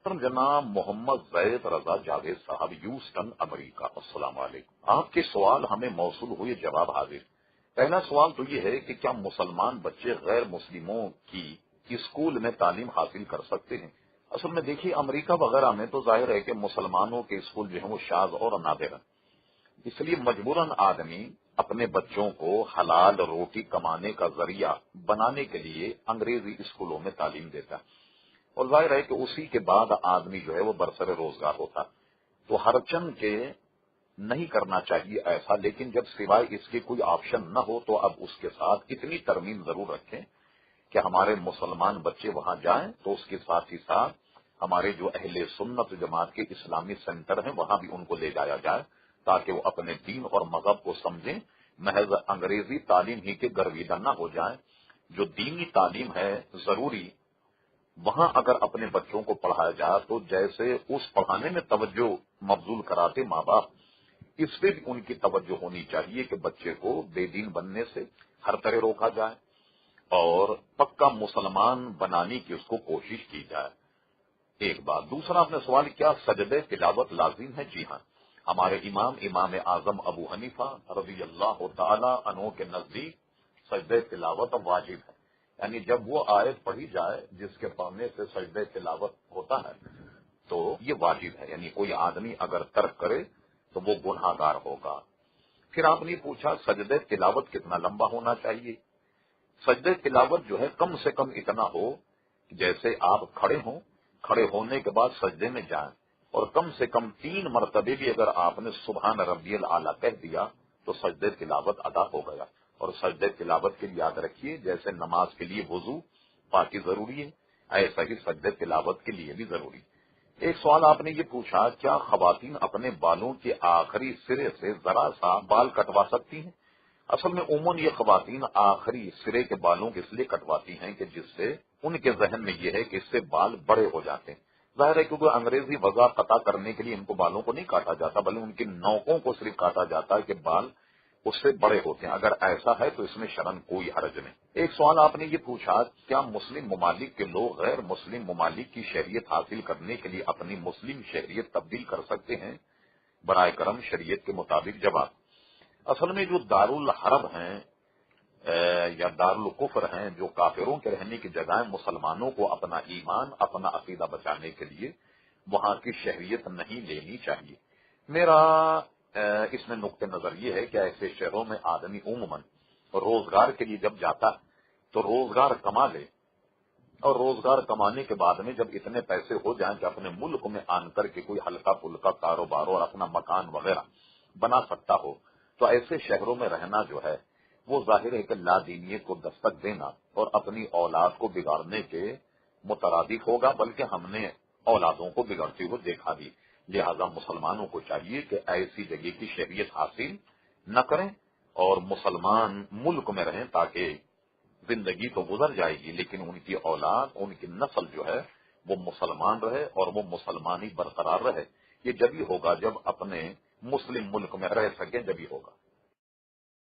جناب محمد زید رضا جاوید صاحب یوسٹن امریکہ، السلام علیکم۔ آپ کے سوال ہمیں موصول ہوئے، جواب حاضر۔ پہلا سوال تو یہ ہے کہ کیا مسلمان بچے غیر مسلموں کی اسکول میں تعلیم حاصل کر سکتے ہیں؟ اصل میں دیکھیے، امریکہ وغیرہ میں تو ظاہر ہے کہ مسلمانوں کے اسکول جو ہیں وہ شاذ اور نادر ہیں، اس لیے مجبوراً آدمی اپنے بچوں کو حلال روٹی کمانے کا ذریعہ بنانے کے لیے انگریزی اسکولوں میں تعلیم دیتا ہے، اور ظاہر ہے کہ اسی کے بعد آدمی جو ہے وہ برسر روزگار ہوتا۔ تو ہر چند کے نہیں کرنا چاہیے ایسا، لیکن جب سوائے اس کے کوئی آپشن نہ ہو تو اب اس کے ساتھ اتنی ترمیم ضرور رکھیں کہ ہمارے مسلمان بچے وہاں جائیں، تو اس کے ساتھ ہی ساتھ ہمارے جو اہل سنت جماعت کے اسلامی سینٹر ہیں وہاں بھی ان کو لے جایا جائے، تاکہ وہ اپنے دین اور مذہب کو سمجھیں، محض انگریزی تعلیم ہی کے گرویدہ نہ ہو جائیں۔ جو دینی تعلیم ہے ضروری، وہاں اگر اپنے بچوں کو پڑھایا جائے تو جیسے اس پڑھانے میں توجہ مبذول کراتے ماں باپ، اس پہ بھی ان کی توجہ ہونی چاہیے کہ بچے کو بے دین بننے سے ہر طرح روکا جائے اور پکا مسلمان بنانے کی اس کو کوشش کی جائے۔ ایک بات۔ دوسرا آپ نے سوال کیا سجدہ تلاوت لازم ہے؟ جی ہاں، ہمارے امام اعظم ابو حنیفہ رضی اللہ تعالی عنہ کے نزدیک سجدہ تلاوت واجب ہے، یعنی جب وہ آیت پڑھی جائے جس کے پڑھنے سے سجدہ تلاوت ہوتا ہے تو یہ واجب ہے، یعنی کوئی آدمی اگر ترک کرے تو وہ گناہ گار ہوگا۔ پھر آپ نے پوچھا سجدہ تلاوت کتنا لمبا ہونا چاہیے؟ سجدہ تلاوت جو ہے کم سے کم اتنا ہو جیسے آپ کھڑے ہوں، کھڑے ہونے کے بعد سجدے میں جائیں، اور کم سے کم 3 مرتبے بھی اگر آپ نے سبحان ربی الاعلیٰ کہہ دیا تو سجدہ تلاوت ادا ہو گیا۔ اور سجدہ تلاوت کے لیے یاد رکھیے، جیسے نماز کے لیے وضو پاکی ضروری ہے، ایسا ہی سجدہ تلاوت کے لیے بھی ضروری۔ ایک سوال آپ نے یہ پوچھا کیا خواتین اپنے بالوں کے آخری سرے سے ذرا سا بال کٹوا سکتی ہیں؟ اصل میں عموماً یہ خواتین آخری سرے کے بالوں کو اس لیے کٹواتی ہیں کہ جس سے ان کے ذہن میں یہ ہے کہ اس سے بال بڑے ہو جاتے ہیں۔ ظاہر ہے کیونکہ انگریزی وضع قطع کرنے کے لیے ان کو بالوں کو نہیں کاٹا جاتا، بلکہ ان کی نوکوں کو صرف کاٹا جاتا ہے کہ بال اس سے بڑے ہوتے ہیں۔ اگر ایسا ہے تو اس میں شرعاً کوئی حرج نہیں۔ ایک سوال آپ نے یہ پوچھا کیا مسلم ممالک کے لوگ غیر مسلم ممالک کی شہریت حاصل کرنے کے لیے اپنی مسلم شہریت تبدیل کر سکتے ہیں؟ برائے کرم شریعت کے مطابق جواب۔ اصل میں جو دارالحرب ہیں یا دارالکفر ہیں، جو کافروں کے رہنے کی جگہ مسلمانوں کو اپنا ایمان اپنا عقیدہ بچانے کے لیے وہاں کی شہریت نہیں لینی چاہیے۔ میرا اس میں نقطہ نظر یہ ہے کہ ایسے شہروں میں آدمی عموماً روزگار کے لیے جب جاتا تو روزگار کما لے، اور روزگار کمانے کے بعد میں جب اتنے پیسے ہو جائیں کہ اپنے ملک میں آن کر کے کوئی ہلکا پھلکا کاروبار اور اپنا مکان وغیرہ بنا سکتا ہو، تو ایسے شہروں میں رہنا جو ہے وہ ظاہر ہے کہ لا دینیت کو دستک دینا اور اپنی اولاد کو بگاڑنے کے مترادف ہوگا، بلکہ ہم نے اولادوں کو بگڑتے ہوئے دیکھا بھی۔ لہذا مسلمانوں کو چاہیے کہ ایسی جگہ کی شہریت حاصل نہ کریں اور مسلمان ملک میں رہیں، تاکہ زندگی تو گزر جائے گی لیکن ان کی اولاد، ان کی نسل جو ہے وہ مسلمان رہے اور وہ مسلمانی برقرار رہے۔ یہ جبھی ہوگا جب اپنے مسلم ملک میں رہ سکیں، جبھی ہوگا۔